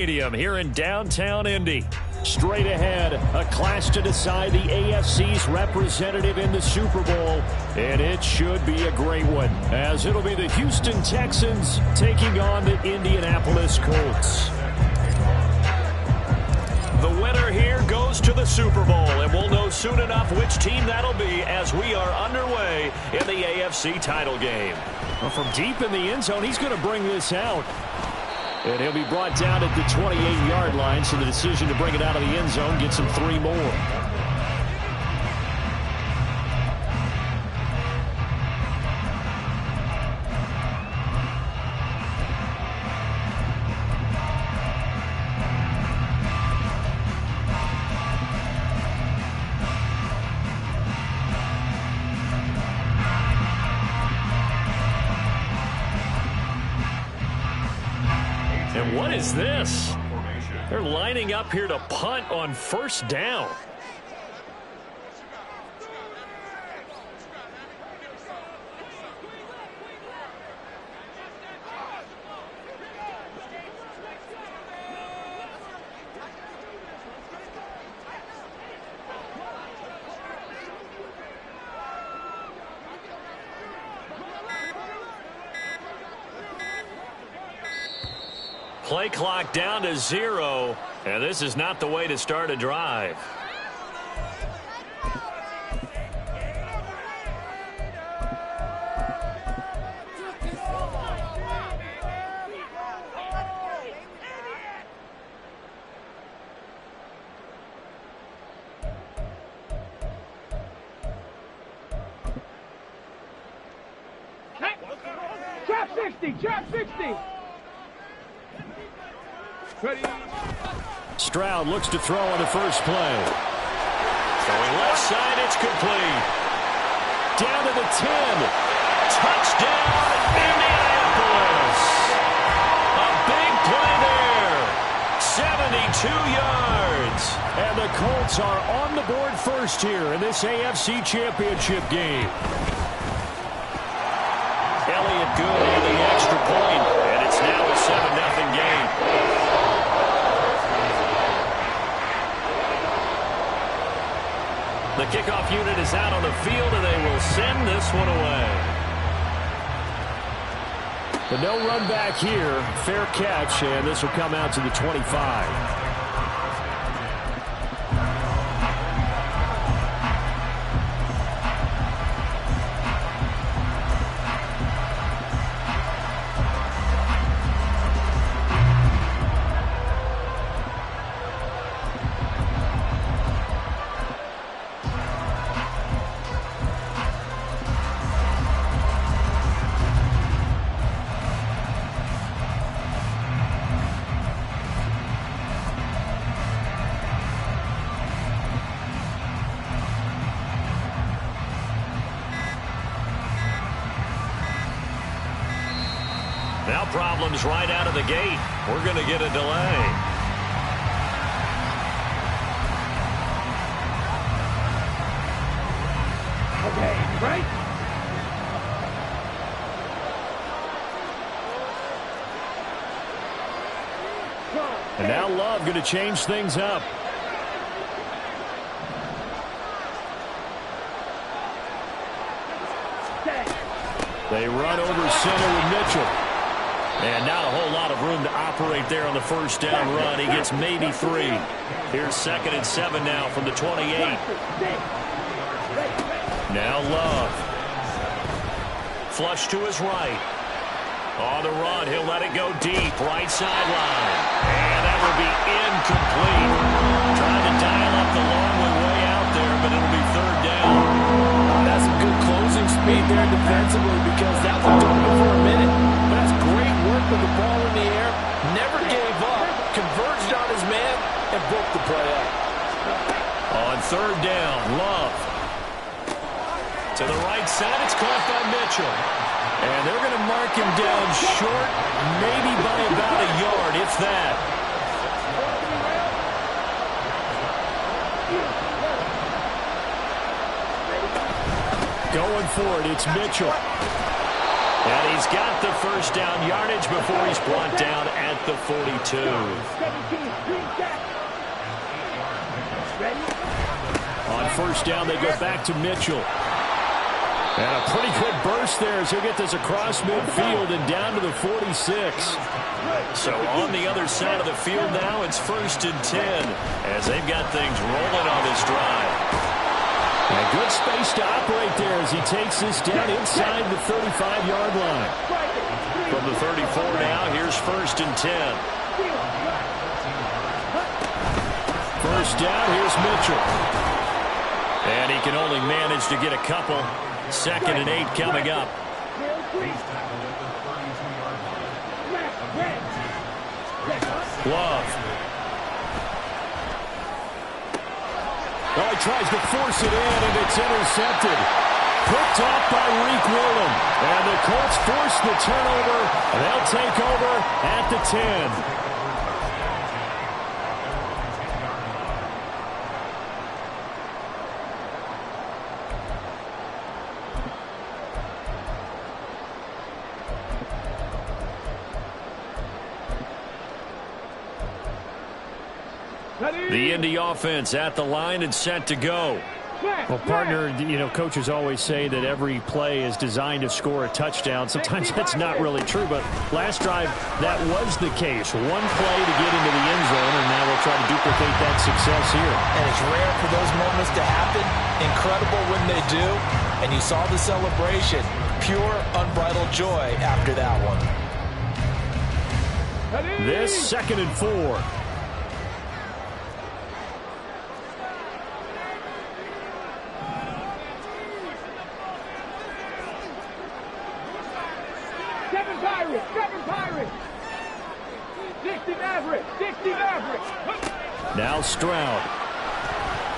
Stadium here in downtown Indy. Straight ahead, a clash to decide the AFC's representative in the Super Bowl, and it should be a great one, as it'll be the Houston Texans taking on the Indianapolis Colts. The winner here goes to the Super Bowl, and we'll know soon enough which team that'll be as we are underway in the AFC title game. Well, from deep in the end zone, he's going to bring this out. And he'll be brought down at the 28-yard line, so the decision to bring it out of the end zone gets him 3 more. And what is this? They're lining up here to punt on first down. Play clock down to 0, and this is not the way to start a drive. Trap 60, trap 60. Ready. Stroud looks to throw on the first play. Throwing left side, it's complete. Down to the 10. Touchdown, Indianapolis. A big play there. 72 yards. And the Colts are on the board first here in this AFC Championship game. Elliott good on the extra point, and it's now a 7-0 game. The kickoff unit is out on the field, and they will send this one away. But no run back here. Fair catch, and this will come out to the 25. Now problems right out of the gate. We're going to get a delay. Okay, right? And now Love going to change things up. They run over center with Mitchell. And not a whole lot of room to operate there on the first down run. He gets maybe 3. Here's 2nd and 7 now from the 28. Now Love. Flush to his right. On the run, he'll let it go deep. Right sideline. And that will be incomplete. Trying to dial up the long way out there, but it'll be 3rd down. That's some good closing speed there defensively, because that was dominant for a minute. But that's great work with the ball in the air. Never gave up. Converged on his man and broke the play up. On 3rd down, Love. To the right side, it's caught by Mitchell. And they're going to mark him down short, maybe by about a yard, if that. Going for it, it's Mitchell. And he's got the first down yardage before he's brought down at the 42. On first down, they go back to Mitchell. And a pretty good burst there as he'll get this across midfield and down to the 46. So on the other side of the field now, it's 1st and 10 as they've got things rolling on this drive. And good space to operate there as he takes this down inside the 35-yard line. From the 34 now, here's 1st and 10. First down, here's Mitchell. And he can only manage to get a couple. 2nd and 8 coming up. Love. Oh, he tries to force it in, and it's intercepted. Picked off by Reek Whelan. And the Colts force the turnover. They'll take over at the 10. The Indy offense at the line and set to go. Well, partner, you know, coaches always say that every play is designed to score a touchdown. Sometimes that's not really true, but last drive, that was the case. One play to get into the end zone, and now they'll try to duplicate that success here. And it's rare for those moments to happen. Incredible when they do. And you saw the celebration. Pure, unbridled joy after that one. This 2nd and 4. Seven Pirates! 60 Mavericks! 60 Mavericks! Now Stroud.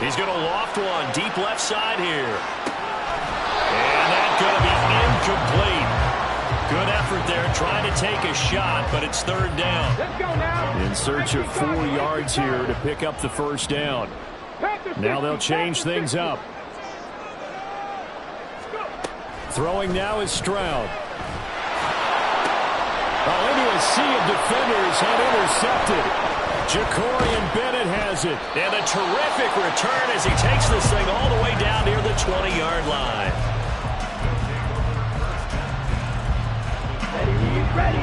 He's going to loft one deep left side here. And that's going to be incomplete. Good effort there trying to take a shot, but it's 3rd down. Let's go now. In search of 4 yards here to pick up the first down. Now they'll change things up. Throwing now is Stroud. Oh, into a sea of defenders and intercepted. Jacorian Bennett has it. And a terrific return as he takes this thing all the way down near the 20-yard line. Ready!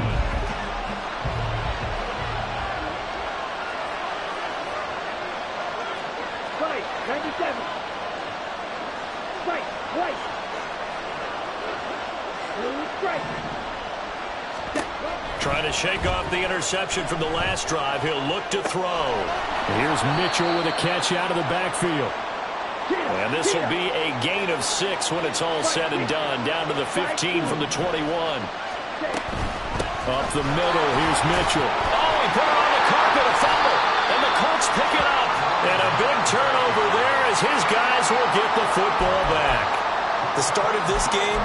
Right, 97. Right, right. Right. Trying to shake off the interception from the last drive. He'll look to throw. Here's Mitchell with a catch out of the backfield. And this will be a gain of 6 when it's all said and done. Down to the 15 from the 21. Up the middle, here's Mitchell. Oh, he put it on the carpet, a fumble. And the Colts pick it up. And a big turnover there as his guys will get the football back. The start of this game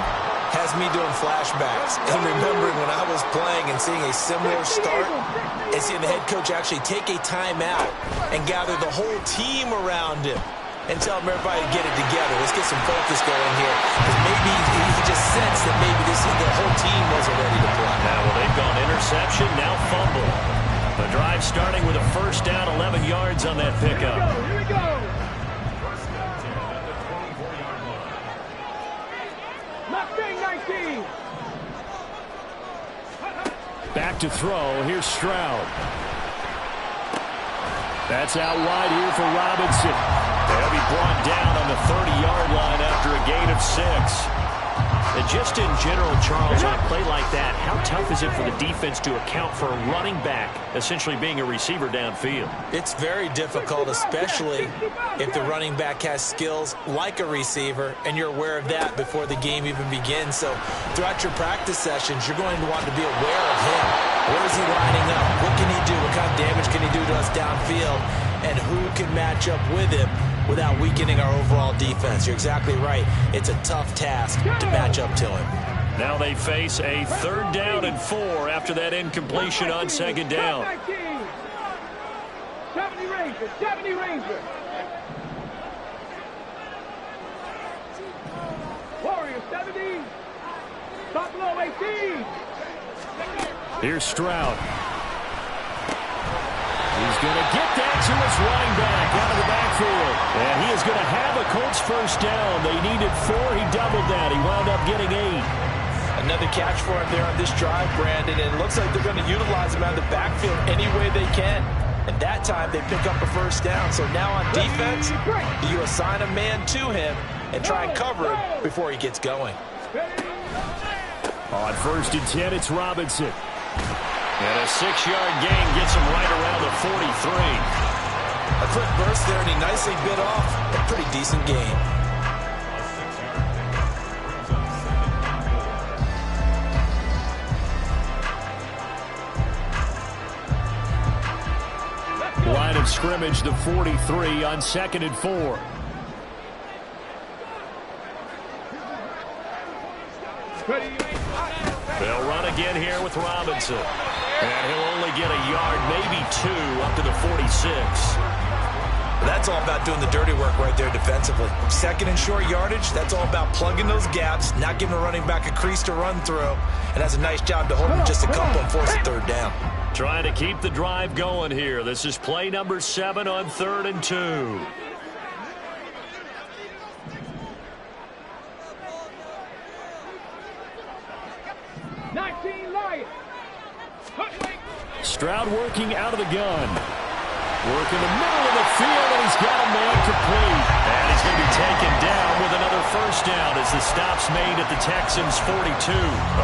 has me doing flashbacks and remembering when I was playing and seeing a similar start and seeing the head coach actually take a timeout and gather the whole team around him and tell everybody to get it together. Let's get some focus going here. Because maybe he just sensed that maybe the whole team wasn't ready to play. Now, well, they've gone interception, now fumble. The drive starting with a first down, 11 yards on that pickup. Here we go. Mustang 19. Back to throw. Here's Stroud. That's out wide here for Robinson. They'll be brought down on the 30-yard line after a gain of 6. And just in general, Charles, on a play like that, how tough is it for the defense to account for a running back essentially being a receiver downfield? It's very difficult, especially if the running back has skills like a receiver, and you're aware of that before the game even begins. So throughout your practice sessions, you're going to want to be aware of him. Where is he lining up? What can he do? What kind of damage can he do to us downfield? And who can match up with him without weakening our overall defense? You're exactly right. It's a tough task to match up to him. Now they face a 3rd down and 4 after that incompletion on 2nd down. 70 Rangers, 70 Rangers. Warriors, 70. Buffalo 18. Here's Stroud. He's going to get that to his running back out of the backfield. And he is going to have a Colts first down. They needed 4. He doubled that. He wound up getting 8. Another catch for him there on this drive, Brandon. And it looks like they're going to utilize him out of the backfield any way they can. And that time they pick up a first down. So now on defense, you assign a man to him and try and cover him before he gets going. On 1st and 10, it's Robinson. And a 6-yard gain gets him right around the 43. A quick burst there, and he nicely bit off a pretty decent gain. Line of scrimmage, the 43 on 2nd and 4. They'll run again here with Robinson. And he'll only get a yard, maybe 2, up to the 46. That's all about doing the dirty work right there defensively. 2nd and short yardage, that's all about plugging those gaps, not giving a running back a crease to run through. And that's a nice job to hold him just a couple and force a 3rd down. Trying to keep the drive going here. This is play number 7 on 3rd and 2. Stroud working out of the gun. Working the middle of the field, and he's got a man complete. And he's going to be taken down with another first down as the stop's made at the Texans' 42.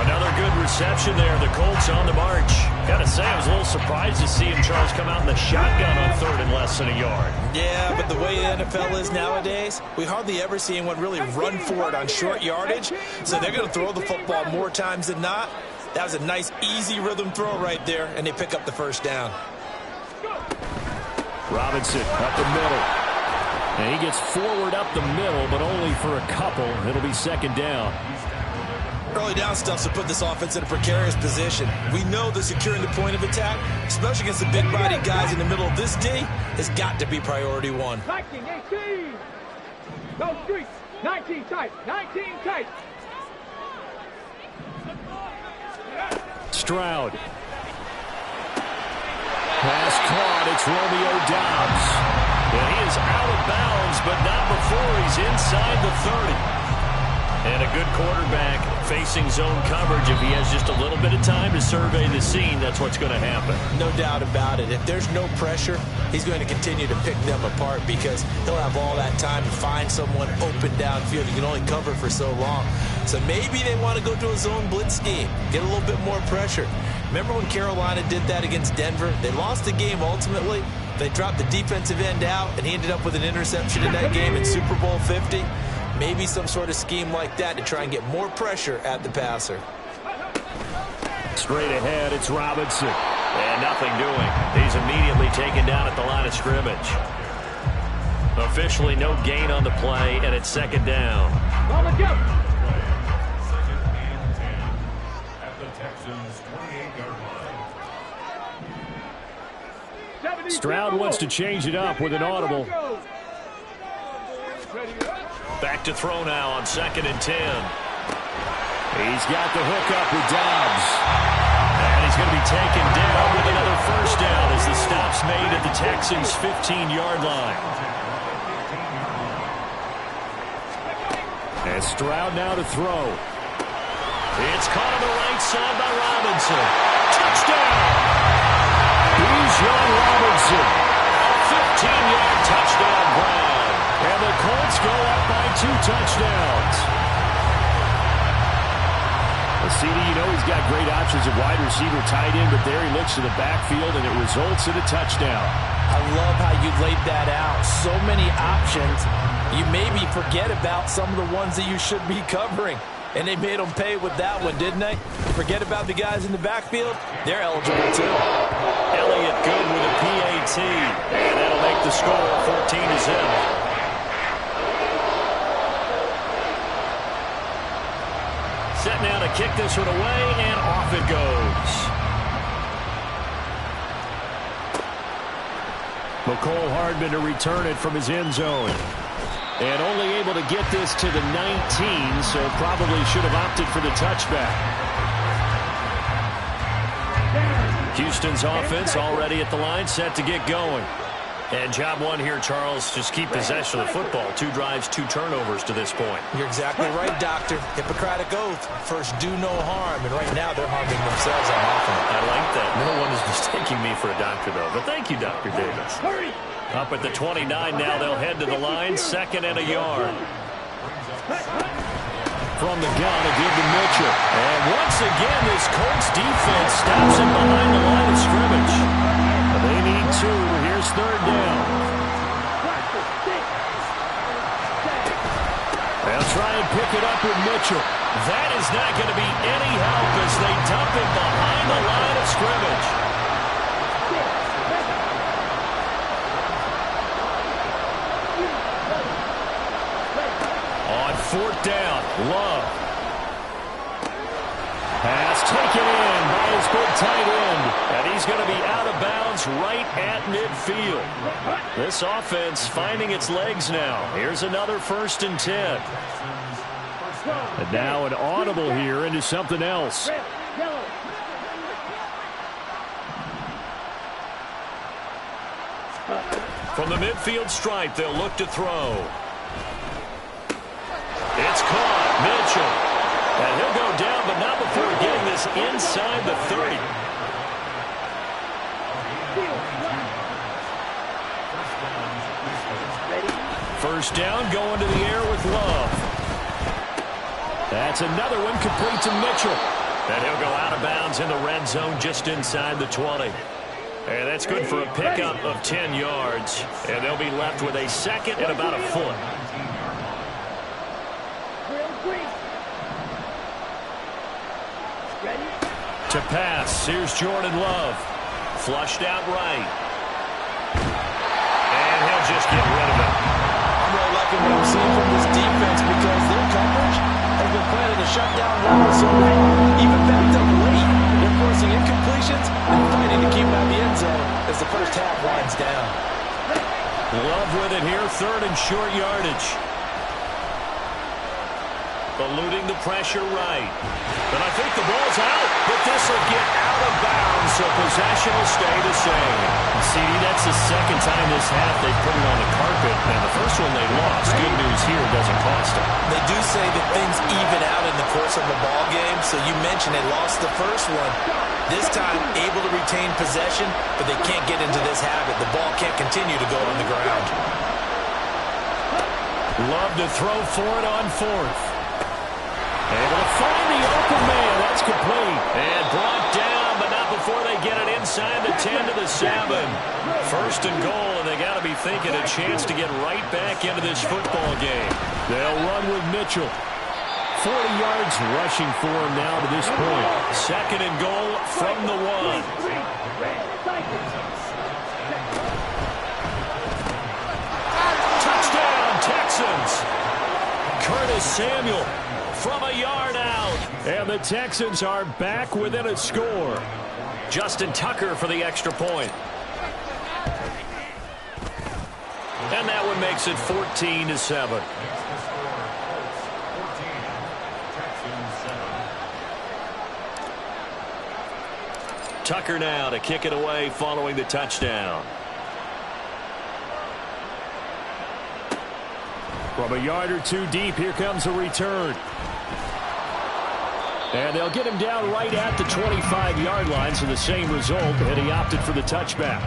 Another good reception there. The Colts on the march. Got to say, I was a little surprised to see him, Charles, come out in the shotgun on 3rd and less than a yard. Yeah, but the way the NFL is nowadays, we hardly ever see anyone really run for it on short yardage. So they're going to throw the football more times than not. That was a nice, easy rhythm throw right there, and they pick up the first down. Robinson up the middle. And he gets forward up the middle, but only for a couple. It'll be 2nd down. Early down stuff to put this offense in a precarious position. We know that securing the point of attack, especially against the big body guys in the middle of this D, has got to be priority 1. Viking 18. Go street. 19 tight. 19 tight. Stroud. Pass caught. It's Romeo Doubs. And he is out of bounds, but not before he's inside the 30. And a good quarterback facing zone coverage. If he has just a little bit of time to survey the scene, that's what's going to happen. No doubt about it. If there's no pressure, he's going to continue to pick them apart because he'll have all that time to find someone open downfield. He can only cover for so long. So maybe they want to go to a zone blitz scheme, get a little bit more pressure. Remember when Carolina did that against Denver? They lost the game ultimately. They dropped the defensive end out, and he ended up with an interception in that game in Super Bowl 50. Maybe some sort of scheme like that to try and get more pressure at the passer. Straight ahead, it's Robinson. And nothing doing. He's immediately taken down at the line of scrimmage. Officially no gain on the play, and it's 2nd down. Stroud wants to change it up with an audible. Back to throw now on 2nd and 10. He's got the hook up with Doubs. And he's going to be taken down with another first down as the stop's made at the Texans' 15-yard line. And Stroud now to throw. It's caught on the right side by Robinson. Touchdown! Bijan Robinson. A 15-yard touchdown grab. And the Colts go up by 2 touchdowns. Well, CD, you know he's got great options at wide receiver, tight end, but there he looks to the backfield, and it results in a touchdown. I love how you laid that out. So many options. You maybe forget about some of the ones that you should be covering. And they made them pay with that one, didn't they? Forget about the guys in the backfield. They're eligible, too. Elliott good with a PAT. And that'll make the score 14-0. Set now to kick this one away, and off it goes. Mecole Hardman to return it from his end zone. And only able to get this to the 19, so probably should have opted for the touchback. Houston's offense already at the line, set to get going. And job one here, Charles, just keep possession of the football. 2 drives, 2 turnovers to this point. You're exactly right, Doctor. Hippocratic oath. First, do no harm. And right now, they're harming themselves on offense. I like that. No one is mistaking me for a doctor, though. But thank you, Dr. Davis. Up at the 29 now, they'll head to the line. 2nd and a yard. From the gun, a give to Mitchell. And once again, this Colts defense stops him behind the line of scrimmage. They need 2. Here's 3rd down. They'll try and pick it up with Mitchell. That is not going to be any help as they dump him behind the line of scrimmage. On 4th down, Love. Pass taken in by his big tight end. And he's going to be out of bounds right at midfield. This offense finding its legs now. Here's another 1st and 10. And now an audible here into something else. From the midfield stripe, they'll look to throw. It's caught. Mitchell. And he'll go down, but not before getting this inside the 30. First down, going to the air with Love. That's another one complete to Mitchell. And he'll go out of bounds in the red zone just inside the 20. And that's good for a pickup of 10 yards. And they'll be left with a 2nd and about a foot. To pass, here's Jordan Love. Flushed out right. And he'll just get rid of it. I'm really liking what I'm seeing from this defense because their coverage has been playing a shutdown role so even backed up late. They're forcing incompletions and fighting to keep out the end zone as the first half winds down. Love with it here, 3rd and short yardage. Eluding the pressure right. But I think the ball's out. But this will get out of bounds, so possession will stay the same. See, that's the 2nd time this half they put it on the carpet. And the first one they lost. Good news here, doesn't cost them. They do say that things even out in the course of a ball game. So you mentioned they lost the first one. This time, able to retain possession, but they can't get into this habit. The ball can't continue to go on the ground. Love to throw for it on 4th. Able to find the open man. That's complete. And brought down, but not before they get it inside the 10 to the 7. 1st and goal, and they got to be thinking a chance to get right back into this football game. They'll run with Mitchell. 40 yards rushing for him now to this point. 2nd and goal from the 1. Touchdown, Texans. Curtis Samuel from a yard out. And the Texans are back within a score. Justin Tucker for the extra point. And that one makes it 14-7. Tucker now to kick it away following the touchdown. From a yard or 2 deep, here comes a return. And they'll get him down right at the 25-yard line, so the same result, and he opted for the touchback.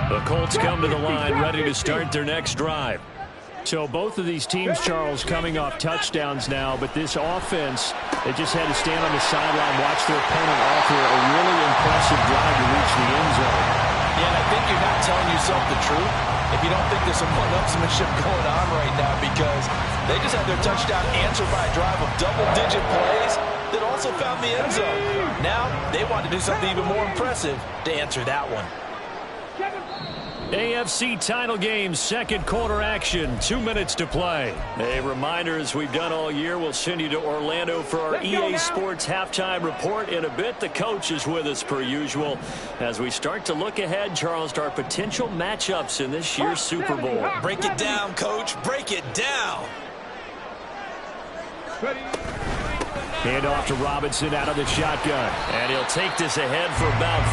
The Colts come to the line, ready to start their next drive. So both of these teams, Charles, coming off touchdowns now, but this offense, they just had to stand on the sideline, watch their opponent offer a really impressive drive to reach the end zone. Yeah, and I think you're not telling yourself the truth if you don't think there's some one-upsmanship going on right now, because they just had their touchdown answered by a drive of double-digit plays that also found the end zone. Now they want to do something even more impressive to answer that one. AFC title game, second quarter action, 2 minutes to play. A reminder, as we've done all year, we'll send you to Orlando for our EA Sports halftime report in a bit. The coach is with us per usual as we start to look ahead, Charles, to our potential matchups in this year's Super Bowl. Break it down, Coach. Break it down. Hand off to Robinson out of the shotgun. And he'll take this ahead for about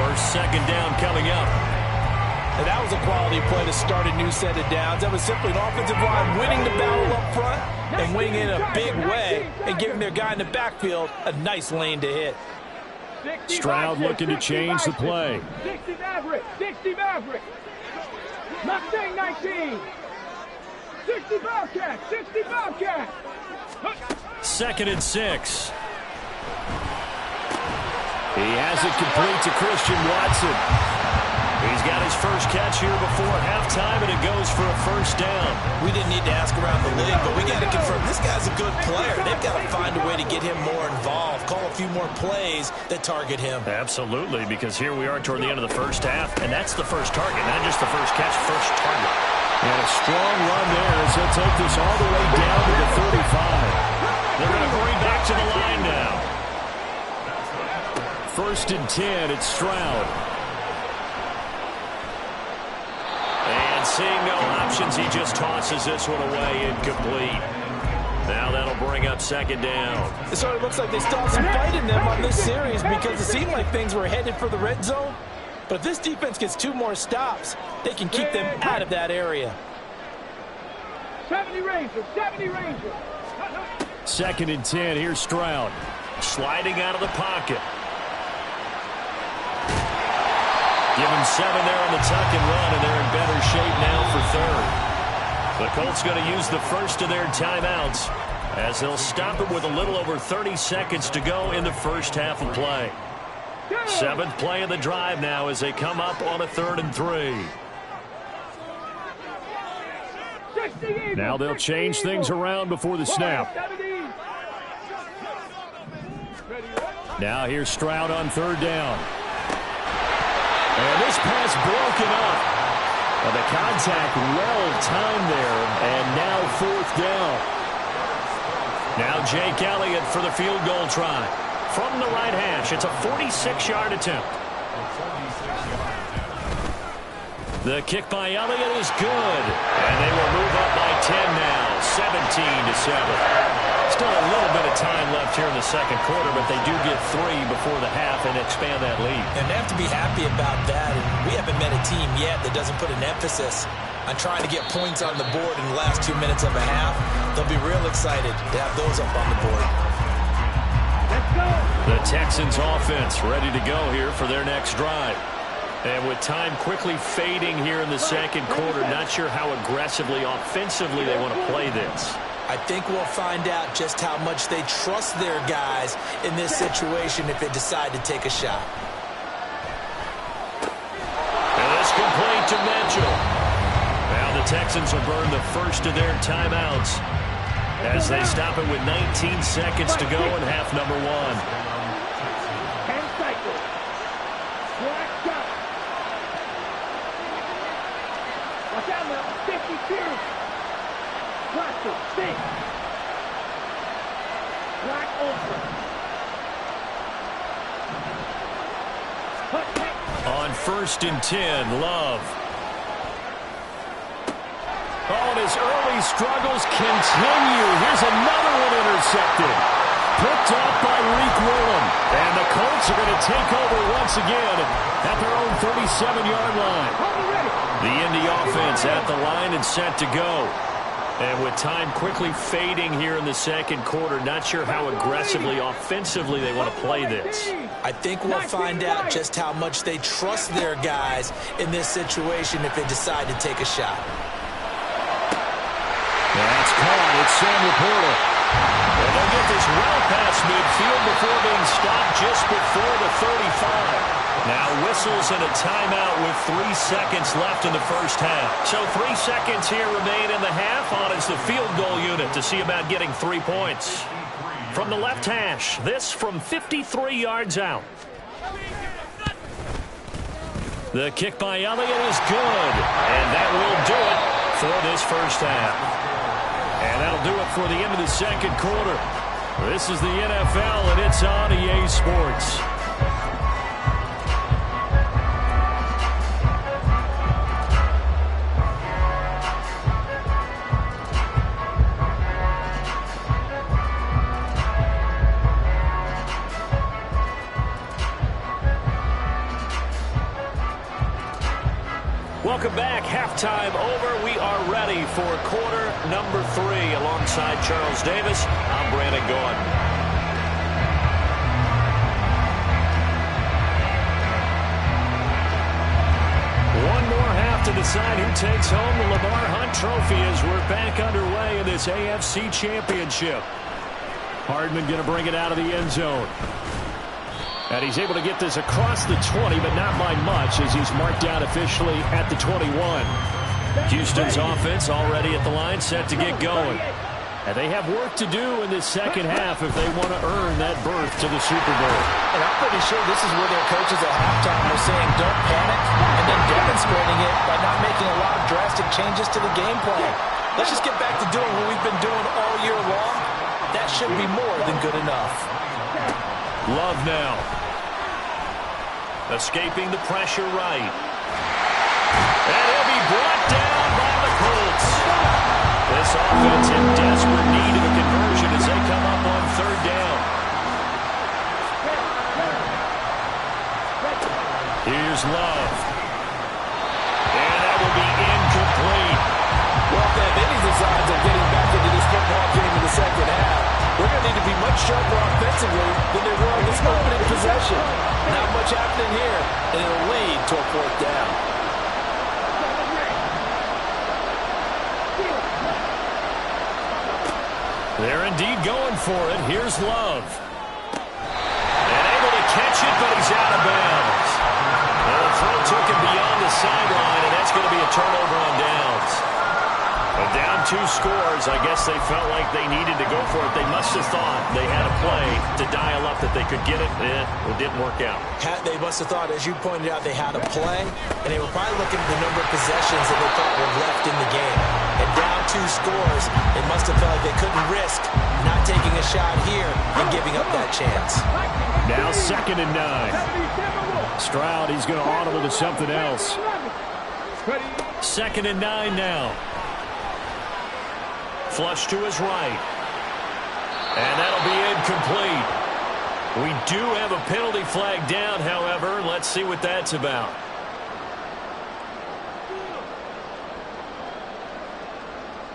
4. Second down coming up. And that was a quality play to start a new set of downs. That was simply an offensive line winning the battle up front and winning in a big way and giving their guy in the backfield a nice lane to hit. Stroud looking to change the play. 60 Maverick, 60 Maverick. Mustang 19. 60 Bobcat, 60 Bobcat. 2nd and 6. He has it complete to Christian Watson. He's got his first catch here before halftime, and it goes for a first down. We didn't need to ask around the league, but we got to confirm this guy's a good player. They've got to find a way to get him more involved, call a few more plays that target him. Absolutely, because here we are toward the end of the first half, and that's the first target, not just the first catch, first target. And a strong run there as he'll take this all the way down to the 35. They're going to hurry back to the line now. 1st and 10, it's Stroud. And seeing no options, he just tosses this one away, incomplete. Now that'll bring up 2nd down. It sort of looks like they still have some fight in them on this series because it seemed like things were headed for the red zone. But if this defense gets 2 more stops, they can keep them out of that area. 70 Rangers, 70 Rangers. 2nd and 10, here's Stroud. Sliding out of the pocket. Give him 7 there on the tuck and run, and they're in better shape now for 3rd. The Colts going to use the first of their timeouts as they'll stop it with a little over 30 seconds to go in the first half of play. 7th play of the drive now as they come up on a 3rd and 3. Now they'll change things around before the snap. Now here's Stroud on 3rd down. And this pass broken up. And the contact well timed there. And now 4th down. Now Jake Elliott for the field goal try. From the right hash, it's a 46-yard attempt. The kick by Elliott is good. And they will move up by 10 now, 17-7. Still a little bit of time left here in the second quarter, but they do get 3 before the half and expand that lead. And they have to be happy about that. And we haven't met a team yet that doesn't put an emphasis on trying to get points on the board in the last 2 minutes of a half. They'll be real excited to have those up on the board. The Texans offense ready to go here for their next drive. And with time quickly fading here in the second quarter, not sure how aggressively, offensively they want to play this. I think we'll find out just how much they trust their guys in this situation if they decide to take a shot. And it's complete to Mitchell. Now the Texans will burn the first of their timeouts as they stop it with 19 seconds to go in half number 1. Watch out now, 52. Black on 1st and 10, Love. Oh, and his early struggles continue. Here's another one intercepted. Picked off by Reek Willen. And the Colts are going to take over once again at their own 37-yard line. The Indy offense at the line and set to go. And with time quickly fading here in the second quarter, not sure how aggressively, offensively they want to play this. I think we'll find out just how much they trust their guys in this situation if they decide to take a shot. That's caught. It's Sam Laporta. And they'll get this well past midfield before being stopped just before the 35. Now whistles and a timeout with 3 seconds left in the first half. So 3 seconds here remain in the half on as the field goal unit to see about getting 3 points. From the left hash, this from 53 yards out. The kick by Elliott is good. And that will do it for this first half. And that'll do it for the end of the second quarter. This is the NFL, and it's on EA Sports. Welcome back. Halftime over. We are ready for quarter number 3. Alongside Charles Davis, I'm Brandon Gaudin. One more half to decide who takes home the Lamar Hunt Trophy as we're back underway in this AFC Championship. Hardman going to bring it out of the end zone. And he's able to get this across the 20, but not by much as he's marked down officially at the 21. Houston's offense already at the line, set to get going. And they have work to do in this second half if they want to earn that berth to the Super Bowl. And I'm pretty sure this is where their coaches at halftime were saying don't panic, and then demonstrating it by not making a lot of drastic changes to the game plan. Let's just get back to doing what we've been doing all year long. That should be more than good enough. Love now. Escaping the pressure right. And he'll be brought down by the Colts. This offense in desperate need of a conversion as they come up on third down. Here's Love. And that will be incomplete. Well, if they have any designs of getting back into this football game in the second half, we're going to need to be much sharper offensively than they were on this opening possession. Not much happening here, and it'll lead to a fourth down. They're indeed going for it. Here's Love. And able to catch it, but he's out of bounds. Well, the throw took him beyond the sideline, and that's going to be a turnover on downs. But down 2 scores, I guess they felt like they needed to go for it. They must have thought they had a play to dial up that they could get it. It didn't work out. They must have thought, as you pointed out, they had a play, and they were probably looking at the number of possessions that they thought were left in the game. And down 2 scores, they must have felt like they couldn't risk not taking a shot here and giving up that chance. Now 2nd and 9. Stroud, he's going to audible to something else. 2nd and 9 now. Flush to his right. And that'll be incomplete. We do have a penalty flag down, however. Let's see what that's about.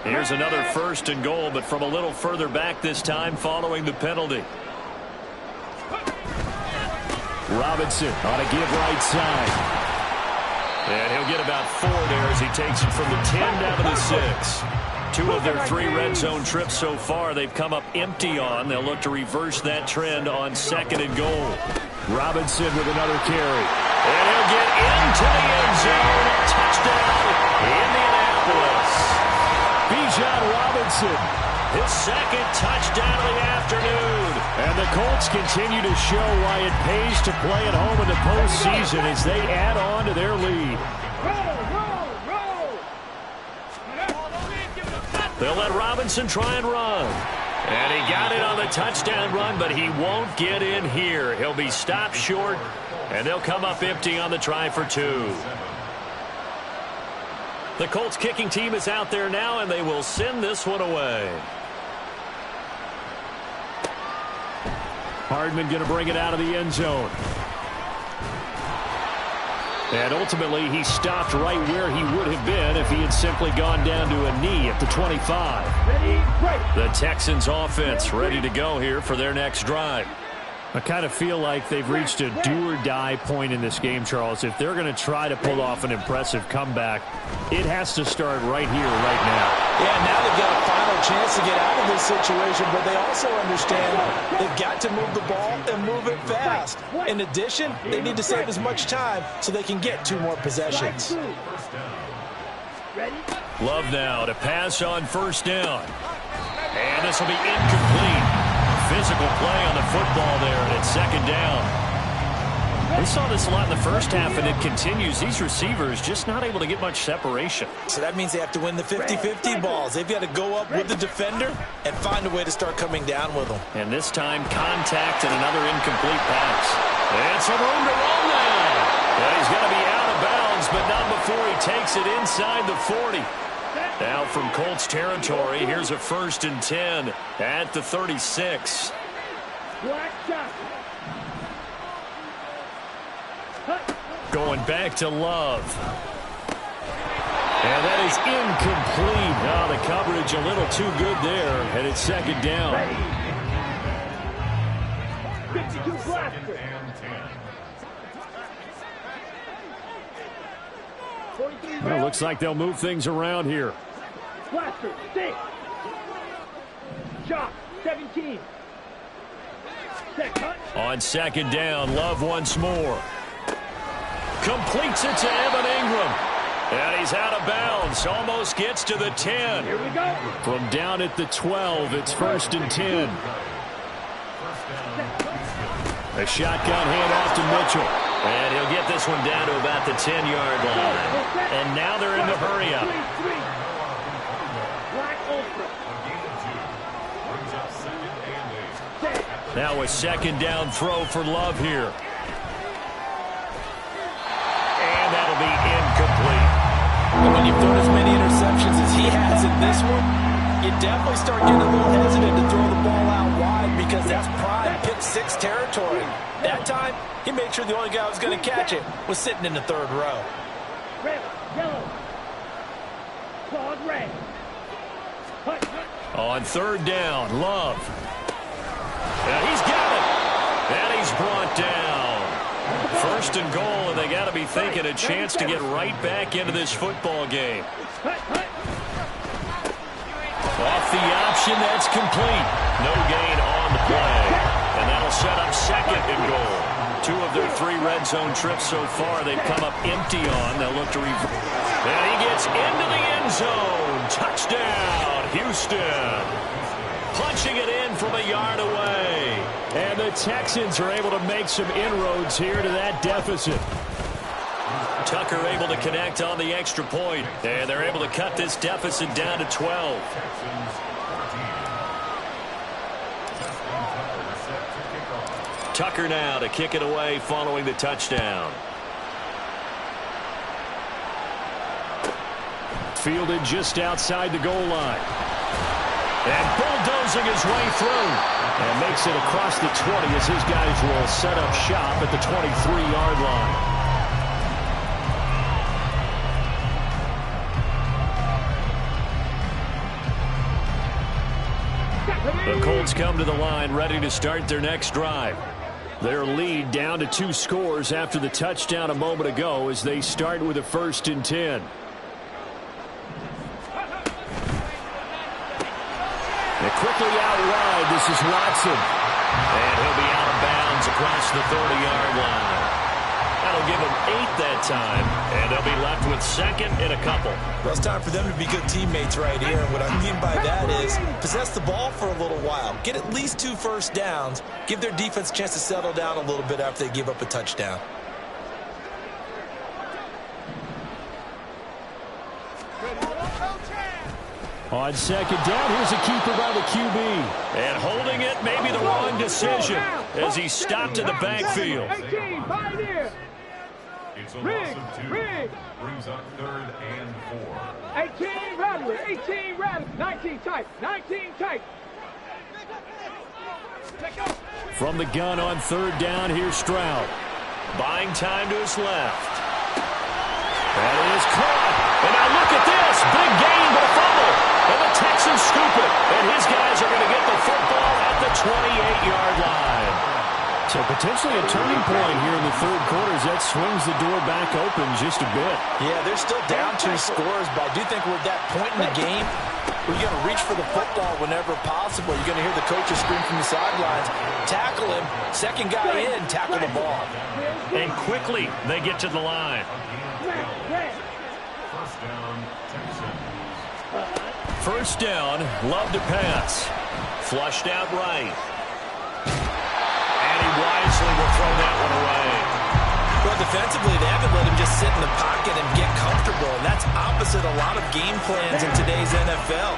Here's another 1st and goal, but from a little further back this time following the penalty. Robinson on a give right side. And he'll get about 4 there as he takes it from the 10 down to the 6. 2 of their 3 red zone trips so far they've come up empty on. They'll look to reverse that trend on 2nd and goal. Robinson with another carry. And he'll get into the end zone. Touchdown, Indianapolis. Bijan Robinson, his 2nd touchdown of the afternoon. And the Colts continue to show why it pays to play at home in the postseason as they add on to their lead. They'll let Robinson try and run. And he got it on the touchdown run, but he won't get in here. He'll be stopped short, and they'll come up empty on the try for 2. The Colts kicking team is out there now, and they will send this one away. Hardman going to bring it out of the end zone. And ultimately, he stopped right where he would have been if he had simply gone down to a knee at the 25. The Texans offense ready to go here for their next drive. I kind of feel like they've reached a do-or-die point in this game, Charles. If they're going to try to pull off an impressive comeback, it has to start right here, right now. Yeah, now they've got a final chance to get out of this situation, but they also understand they've got to move the ball and move it fast. In addition, they need to save as much time so they can get 2 more possessions. Love now to pass on 1st down. And this will be incomplete. Physical play on the football there, and it's 2nd down. We saw this a lot in the first half, and it continues. These receivers just not able to get much separation. So that means they have to win the 50-50 balls. They've got to go up with the defender and find a way to start coming down with them. And this time, contact and another incomplete pass. And some room to run now. And he's going to be out of bounds, but not before he takes it inside the 40. Now from Colts territory, here's a 1st and 10 at the 36. Going back to Love. And that is incomplete. Now the coverage a little too good there, and it's 2nd down. 52 blaster. 43 Well, looks like they'll move things around here. blaster 6. Shot 17. Set cut. On 2nd down, Love once more. Completes it to Evan Ingram. And he's out of bounds. Almost gets to the 10. Here we go. From down at the 12, it's 1st and 10. A shotgun handoff to Mitchell. And he'll get this one down to about the 10-yard line. And now they're in the hurry-up. Now a 2nd down throw for Love here. And that'll be incomplete. And when you've thrown as many interceptions as he has in this one, you definitely start getting a little hesitant to throw the ball out wide because that's prime pick 6 territory. That time, he made sure the only guy who was going to catch it was sitting in the 3rd row. Red, yellow. Claude red. Hut, hut. On 3rd down, Love. And he's got it. And he's brought down. 1st and goal, and they got to be thinking a chance to get right back into this football game. Hut, hut. Off the option, that's complete. No gain on the play. And that'll set up 2nd and goal. 2 of their 3 red zone trips so far, they've come up empty on. They'll look to reverse. And he gets into the end zone. Touchdown, Houston. Punching it in from a yard away. And the Texans are able to make some inroads here to that deficit. Tucker able to connect on the extra point. And they're able to cut this deficit down to 12. Tucker now to kick it away following the touchdown. Fielded just outside the goal line. And bulldozing his way through. And makes it across the 20 as his guys will set up shop at the 23-yard line. The Colts come to the line ready to start their next drive. Their lead down to 2 scores after the touchdown a moment ago as they start with a 1st and 10. Quickly out wide, this is Watson. And he'll be out of bounds across the 30-yard line. That'll give them 8 that time, and they'll be left with 2nd and a couple. Well, it's time for them to be good teammates right here. And what I mean by that is possess the ball for a little while. Get at least 2 first downs. Give their defense a chance to settle down a little bit after they give up a touchdown. On 2nd down, here's a keeper by the QB. And holding it may be the wrong decision as he stopped in the backfield. 18, pioneer. Rig. Brings up 3rd and 4. 18, Rattler. 18, Rattler. 19, tight. 19, tight. From the gun on 3rd down, here's Stroud. Buying time to his left. That is caught. And now look at this. Big gain, but a fumble. And the Texans scoop it. And his guys are going to get the football at the 28-yard line. So potentially a turning point here in the 3rd quarter as that swings the door back open just a bit. Yeah, they're still down 2 scores, but I do think we're at that point in the game where you're going to reach for the football whenever possible. You're going to hear the coaches scream from the sidelines. Tackle him. 2nd guy in, tackle the ball. And quickly they get to the line. First down, Texans. 1st down, Love to pass. Flushed out right. And he wisely will throw that one away. Well, defensively, they haven't let him just sit in the pocket and get comfortable, and that's opposite a lot of game plans in today's NFL.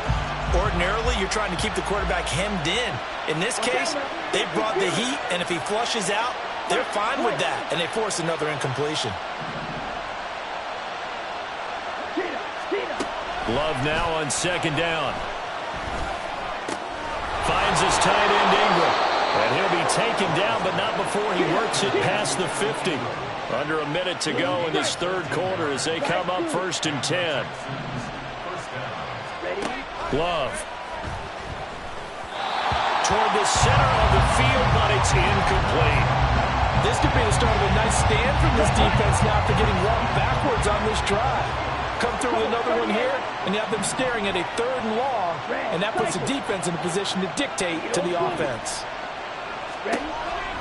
Ordinarily, you're trying to keep the quarterback hemmed in. In this case, they brought the heat, and if he flushes out, they're fine with that, and they force another incompletion. Love now on second down. Finds his tight end Ingram. And he'll be taken down, but not before he works it past the 50. Under a minute to go in this third quarter as they come up 1st and 10. Love. Toward the center of the field, but it's incomplete. This could be the start of a nice stand from this defense now after getting walked backwards on this drive. Come through with another one here, and you have them staring at a 3rd and long, and that puts the defense in a position to dictate to the offense.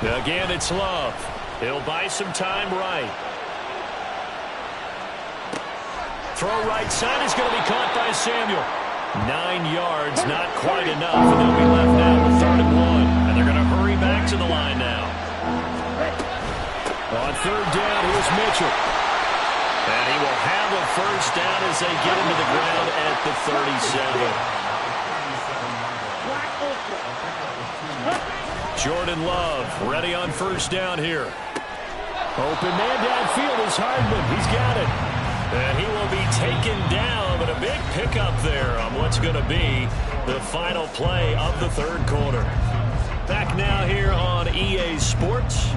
Again, it's Love. He'll buy some time right. Throw right side is going to be caught by Samuel. 9 yards, not quite enough, and they'll be left now with 3rd and 1. And they're going to hurry back to the line now. On 3rd down, here's Mitchell. And he will have a first down as they get into the ground at the 37. Jordan Love ready on first down here. Open man downfield is Hardman. He's got it. And he will be taken down, but a big pickup there on what's going to be the final play of the third quarter. Back now here on EA Sports.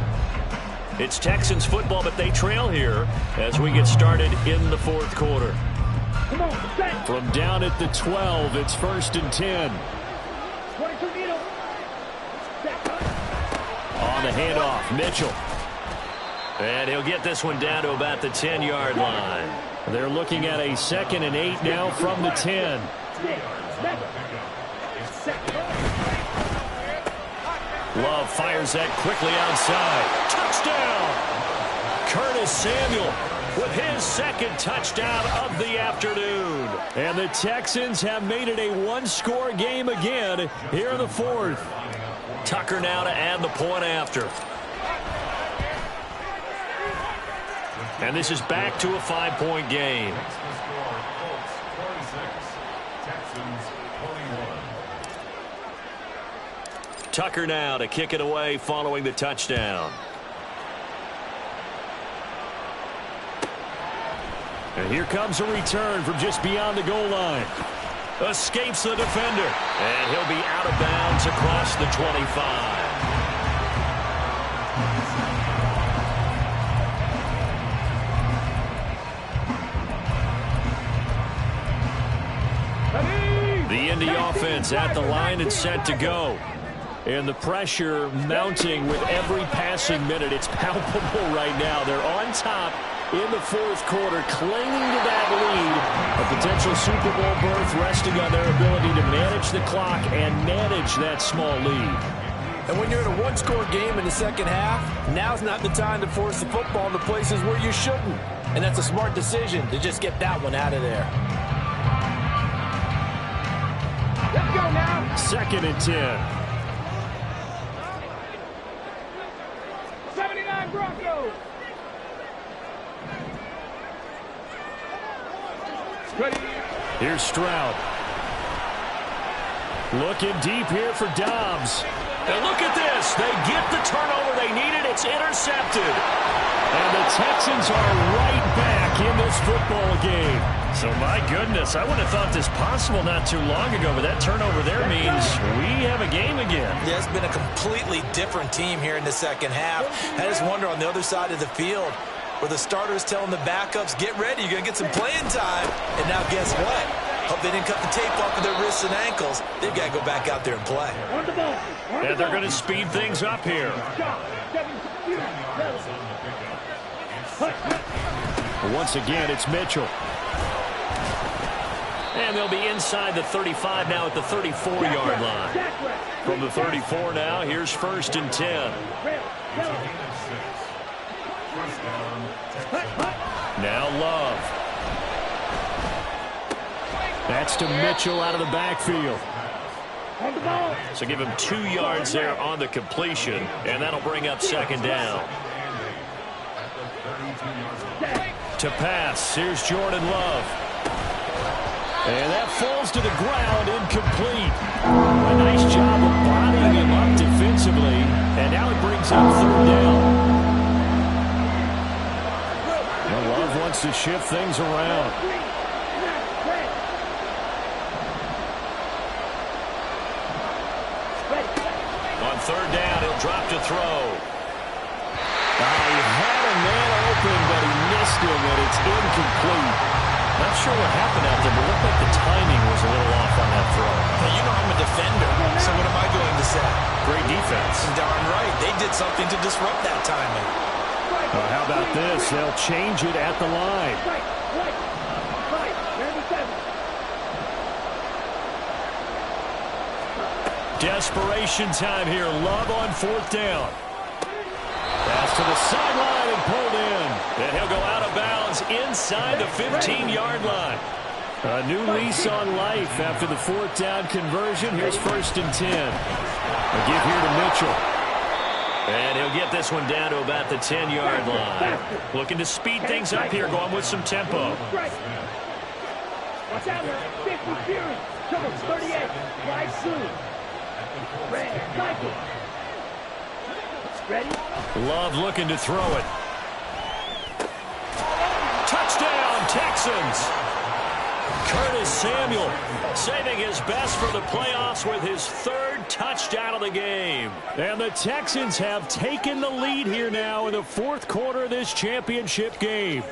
It's Texans football, but they trail here as we get started in the fourth quarter. From down at the 12, it's 1st and 10. On the handoff, Mitchell. And he'll get this one down to about the 10-yard line. They're looking at a 2nd and 8 now from the 10. Love fires that quickly outside. Touchdown! Curtis Samuel with his 2nd touchdown of the afternoon. And the Texans have made it a one-score game again here in the fourth. Tucker now to add the point after. And this is back to a 5-point game. Tucker now to kick it away following the touchdown. And here comes a return from just beyond the goal line. Escapes the defender. And he'll be out of bounds across the 25. The Indy offense at the line and set to go. And the pressure mounting with every passing minute. It's palpable right now. They're on top in the fourth quarter, clinging to that lead. A potential Super Bowl berth resting on their ability to manage the clock and manage that small lead. And when you're in a one-score game in the second half, now's not the time to force the football into places where you shouldn't. And that's a smart decision to just get that one out of there. Let's go now. 2nd and 10. 79 Broncos. Ready. Here's Stroud. Looking deep here for Dobbs. And look at this. They get the turnover they needed. It's intercepted. And the Texans are right back in this football game. So, my goodness, I wouldn't have thought this possible not too long ago, but that turnover there means we have a game again. Yeah, it's been a completely different team here in the second half. I just wonder on the other side of the field where the starters telling the backups, get ready, you're going to get some playing time. And now guess what? Hope they didn't cut the tape off of their wrists and ankles. They've got to go back out there and play. And they're going to speed things up here. Once again, it's Mitchell. And they'll be inside the 35 now at the 34-yard line. From the 34 now, here's 1st and 10. Now Love. That's to Mitchell out of the backfield. So give him 2 yards there on the completion, and that'll bring up 2nd down. To pass, here's Jordan Love. And that falls to the ground, incomplete. A nice job of bodying him up defensively, and now it brings up third down. Well, Love wants to shift things around. On third down, he'll drop to throw. He had a man open, but he missed him, and it's incomplete. Not sure what happened out there, but it looked like the timing was a little off on that throw. Hey, you know I'm a defender, so what am I going to say? Great defense. Darn right. They did something to disrupt that timing. How about this? They'll change it at the line. Desperation time here. Love on fourth down. Pass to the sideline and pulled in. And he'll go out of bounds inside the 15-yard line. A new lease on life after the fourth down conversion. Here's 1st and 10. A give here to Mitchell. And he'll get this one down to about the 10-yard line. Looking to speed things up here, going with some tempo. Watch out, 50 Fury. Come on, 38. Right soon. Red, cycle. Ready? Love looking to throw it. Touchdown, Texans. Curtis Samuel saving his best for the playoffs with his 3rd touchdown of the game. And the Texans have taken the lead here now in the 4th quarter of this championship game.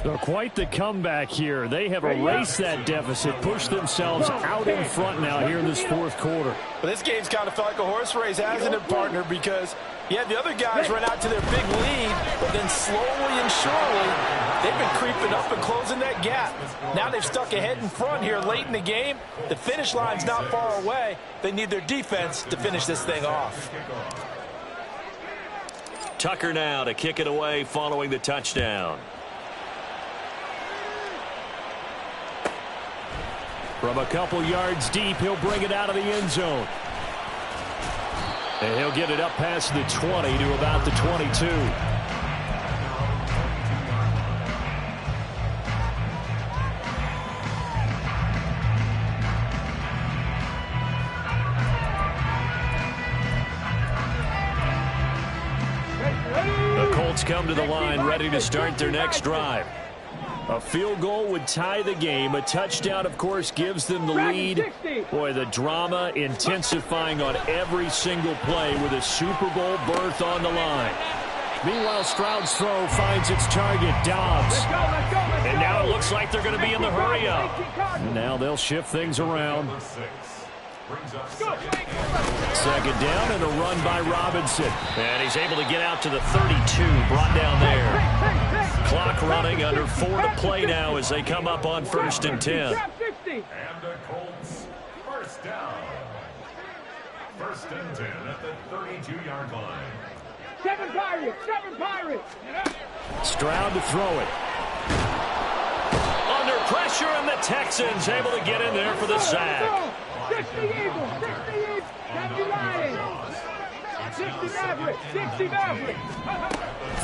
So quite the comeback here. They have erased that deficit, pushed themselves out in front now here in this 4th quarter. But this game's kind of felt like a horse race, hasn't it, partner? Because, yeah, the other guys run out to their big lead, but then slowly and surely, they've been creeping up and closing that gap. Now they've stuck ahead in front here late in the game. The finish line's not far away. They need their defense to finish this thing off. Tucker now to kick it away following the touchdown. From a couple yards deep, he'll bring it out of the end zone. And he'll get it up past the 20 to about the 22. The Colts come to the line, ready to start their next drive. A field goal would tie the game. A touchdown, of course, gives them the lead. Boy, the drama intensifying on every single play with a Super Bowl berth on the line. Meanwhile, Stroud's throw finds its target, Dobbs. And now it looks like they're going to be in the hurry-up. Now they'll shift things around. Second down and a run by Robinson. And he's able to get out to the 32, brought down there. Clock running, under 4 to play now as they come up on 1st and 10. And the Colts, first down. 1st and 10 at the 32-yard line. 7 Pirates, 7 Pirates. Stroud to throw it. Under pressure, and the Texans able to get in there for the sack. 60 Eagles, 60 Eagles, 70 Lions, 60 Mavericks, 60 Mavericks.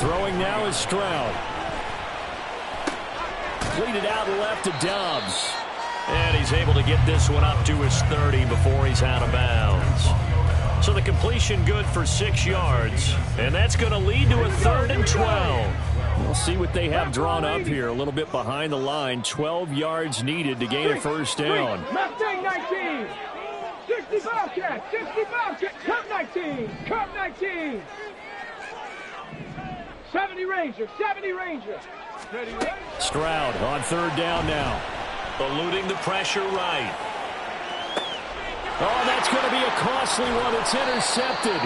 Throwing now is Stroud. Lead it out left to Dobbs. And he's able to get this one up to his 30 before he's out of bounds. So the completion good for 6 yards. And that's going to lead to a 3rd and 12. We'll see what they have drawn up here. A little bit behind the line. 12 yards needed to gain a first down. Mustang 19. 60 Bobcats. 60 Bobcats. Cup 19. Cup 19. 70 Rangers. 70 Rangers. Stroud on 3rd down now. Eluding the pressure right. Oh, that's going to be a costly one. It's intercepted.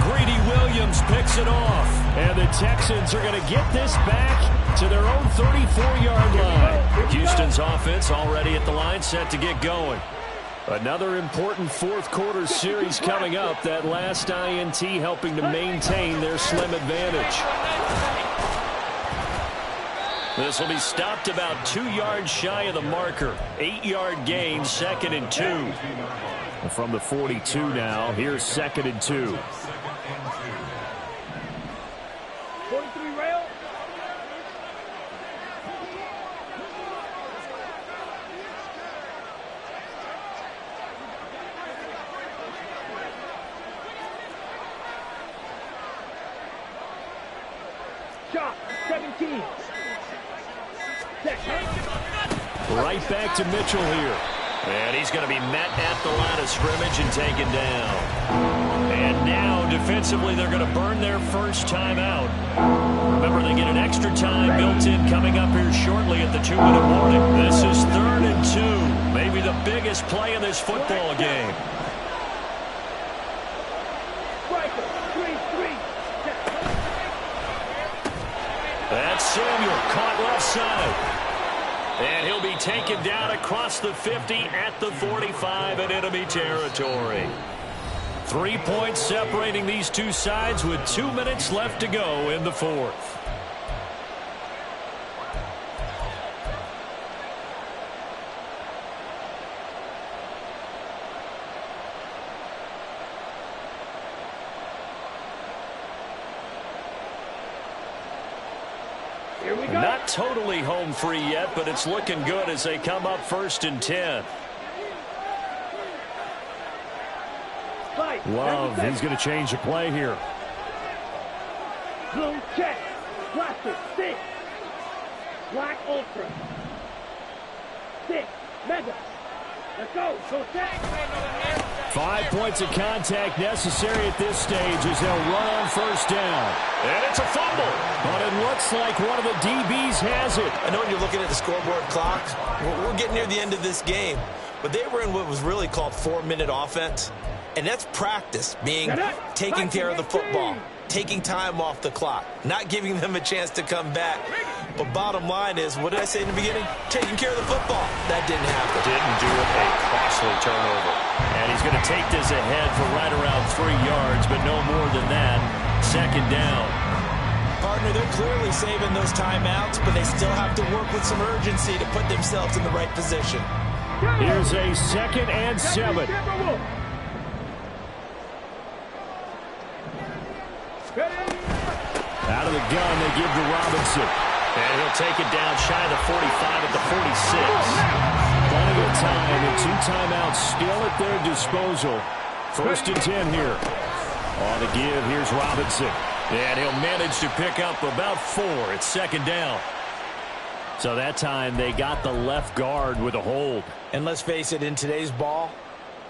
Greedy Williams picks it off. And the Texans are going to get this back to their own 34-yard line. Houston's offense already at the line, set to get going. Another important 4th quarter series coming up. That last INT helping to maintain their slim advantage. This will be stopped about 2 yards shy of the marker. 8-yard gain, 2nd and 2. From the 42 now, here's 2nd and 2. 43 rail. Shot, 17. Set. Right back to Mitchell here. And he's going to be met at the line of scrimmage and taken down. And now, defensively, they're going to burn their first timeout. Remember, they get an extra time built in coming up here shortly at the 2-minute warning. This is 3rd and 2. Maybe the biggest play in this football game. That's Samuel, caught left side. And he'll be taken down across the 50 at the 45 in enemy territory. 3 points separating these two sides with 2 minutes left to go in the 4th. Not totally home free yet, but it's looking good as they come up 1st and 10. Love, he's going to change the play here. Blue check. Blaster, 6. Black ultra. 6. Mega. Let's go. Go check. 5 points of contact necessary at this stage as they'll run on 1st down. And it's a fumble. But it looks like one of the DBs has it. I know when you're looking at the scoreboard clock, we're getting near the end of this game. But they were in what was really called 4-minute offense. And that's practice, being taking care of the football, taking time off the clock, not giving them a chance to come back. But bottom line is, what did I say in the beginning? Taking care of the football. That didn't happen. Didn't do it. A costly turnover. And he's going to take this ahead for right around 3 yards, but no more than that. 2nd down. Partner, they're clearly saving those timeouts, but they still have to work with some urgency to put themselves in the right position. Here's a 2nd and 7. Out of the gun, they give to Robinson. And he'll take it down shy of the 45 at the 46. Plenty of time, and 2 timeouts still at their disposal. 1st and 10 here. On the give, here's Robinson. And he'll manage to pick up about 4. It's 2nd down. So that time they got the left guard with a hold. And let's face it, in today's ball,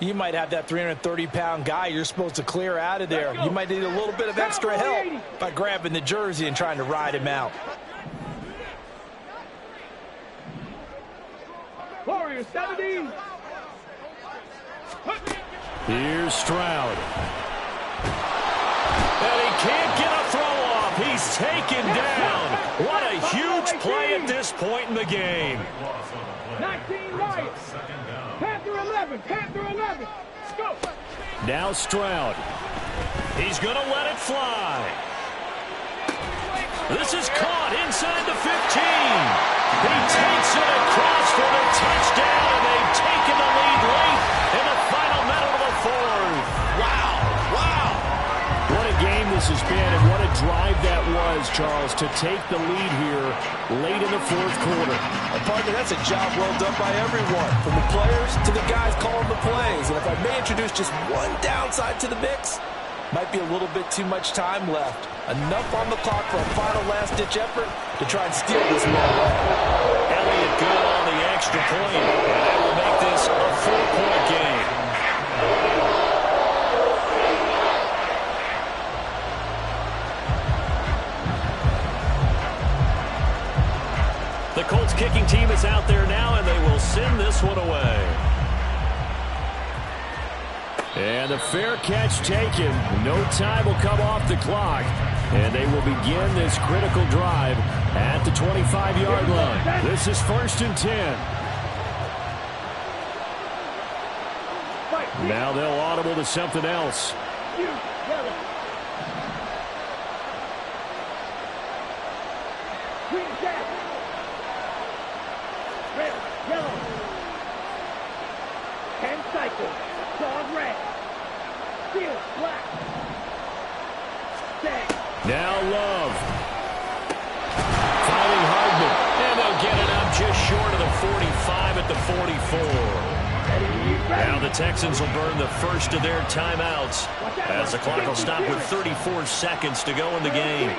you might have that 330-pound guy you're supposed to clear out of there. You might need a little bit of extra help by grabbing the jersey and trying to ride him out. Warriors 17. Here's Stroud. And he can't get a throw off. He's taken down. What a huge play at this point in the game. 19 Lions. Panther 11. Panther 11. Go. Now Stroud. He's going to let it fly. This is caught inside the 15. He takes it across for the touchdown, and they've taken the lead late in the final minute of the 4th. Wow. Wow. What a game this has been, and what a drive that was, Charles, to take the lead here late in the 4th quarter. Partner, that's a job well done by everyone, from the players to the guys calling the plays. And if I may introduce just one downside to the mix, might be a little bit too much time left. Enough on the clock for a final last-ditch effort to try and steal this one away. Elliott good on the extra point, and that will make this a 4-point game. The Colts kicking team is out there now, and they will send this one away. And the fair catch taken. No time will come off the clock. And they will begin this critical drive at the 25-yard line. This is 1st and 10. Now they'll audible to something else. Red, yellow. 10 cycles. Dog red. Steel, black. Stay. Now Love. Finding Hardman. And they'll get it up just short of the 45 at the 44. Now the Texans will burn the first of their timeouts as the clock will stop with 34 seconds to go in the game.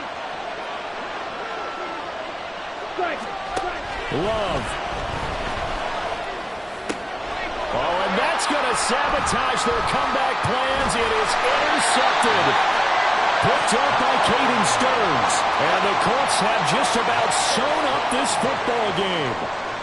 Love. Oh, and that's going to sabotage their comeback plans. It is intercepted. Picked up by Caden Stearns. And the Colts have just about sewn up this football game.